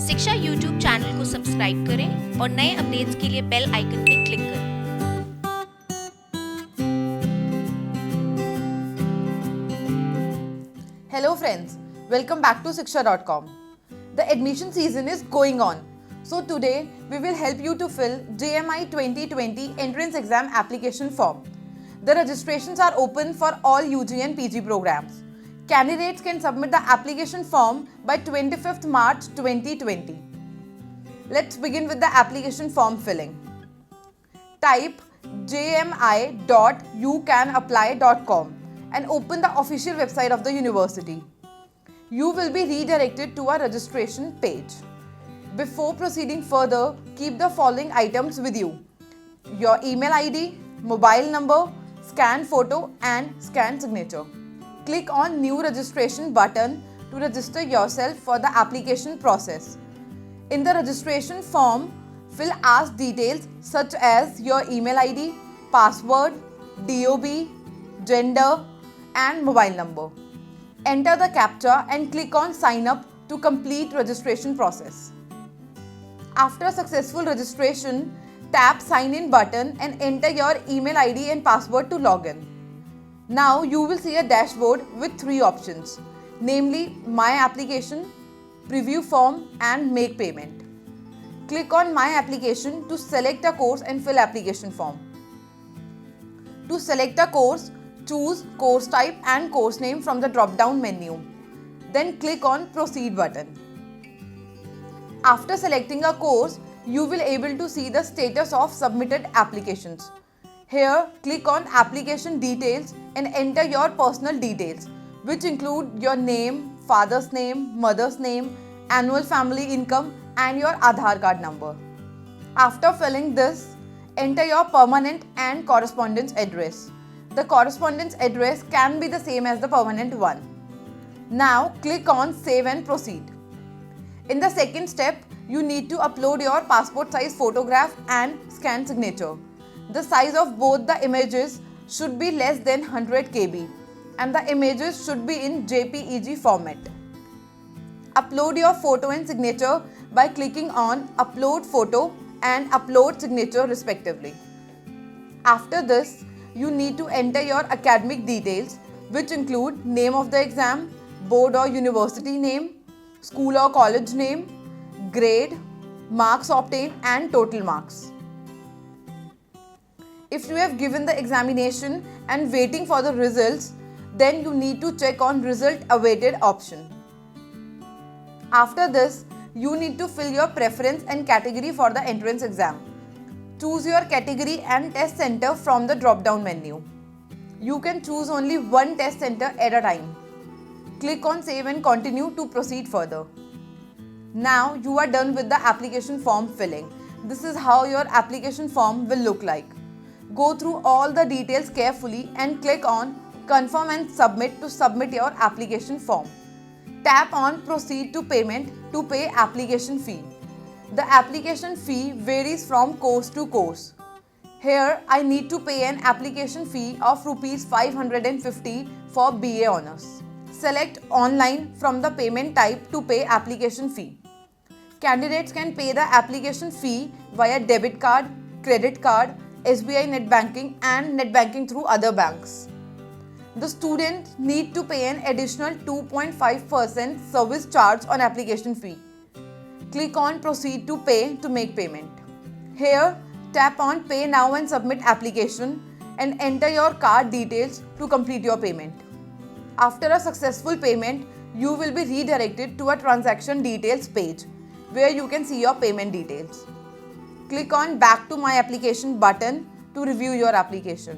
शिक्षा YouTube channel को subscribe करें और नए अपडेट्स के लिए बेल आइकन पे क्लिक करें। Hello friends, welcome back to shiksha.com. The admission season is going on. So today we will help you to fill JMI 2020 Entrance Exam application form. The registrations are open for all UG and PG programs. Candidates can submit the application form by 25th March 2020. Let's begin with the application form filling. Type jmi.youkanapply.com and open the official website of the university. You will be redirected to a registration page. Before proceeding further, keep the following items with you: your email ID, mobile number, scanned photo and scanned signature. Click on New Registration button to register yourself for the application process. In the registration form, fill asked details such as your email ID, password, DOB, gender and mobile number. Enter the CAPTCHA and click on Sign Up to complete registration process. After successful registration, tap Sign In button and enter your email ID and password to log in. Now you will see a dashboard with three options, namely My Application, Preview Form and Make Payment. Click on My Application to select a course and fill application form. To select a course, choose course type and course name from the drop-down menu. Then click on Proceed button. After selecting a course, you will be able to see the status of submitted applications. Here, click on Application Details and enter your personal details, which include your name, father's name, mother's name, annual family income and your Aadhaar card number. After filling this, enter your permanent and correspondence address. The correspondence address can be the same as the permanent one. Now click on Save and Proceed. In the second step, you need to upload your passport size photograph and scan signature. The size of both the images should be less than 100 KB and the images should be in JPEG format. Upload your photo and signature by clicking on Upload Photo and Upload Signature respectively. After this, you need to enter your academic details, which include name of the exam, board or university name, school or college name, grade, marks obtained and total marks. If you have given the examination and waiting for the results, then you need to check on Result Awaited option. After this, you need to fill your preference and category for the entrance exam. Choose your category and test center from the drop-down menu. You can choose only one test center at a time. Click on Save and Continue to proceed further. Now you are done with the application form filling. This is how your application form will look like. Go through all the details carefully and click on Confirm and Submit to submit your application form. Tap on Proceed to Payment to pay application fee. The application fee varies from course to course. Here I need to pay an application fee of Rs 550 for BA Honours. Select Online from the payment type to pay application fee. Candidates can pay the application fee via debit card, credit card, SBI net banking and net banking through other banks. The student need to pay an additional 2.5% service charge on application fee. Click on Proceed to Pay to make payment. Here, tap on Pay Now and Submit Application and enter your card details to complete your payment. After a successful payment, you will be redirected to a Transaction Details page where you can see your payment details. Click on Back to My Application button to review your application.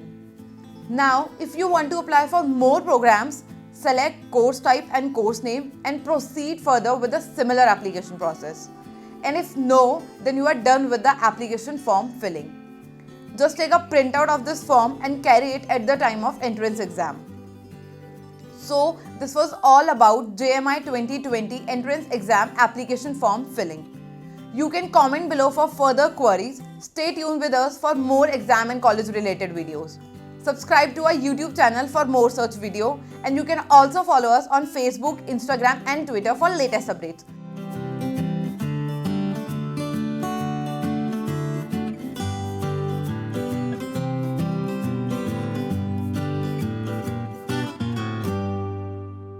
Now, if you want to apply for more programs, select course type and course name and proceed further with a similar application process. And if no, then you are done with the application form filling. Just take a printout of this form and carry it at the time of entrance exam. So, this was all about JMI 2020 Entrance Exam application form filling. You can comment below for further queries. Stay tuned with us for more exam and college related videos. Subscribe to our YouTube channel for more such video, and you can also follow us on Facebook, Instagram and Twitter for latest updates.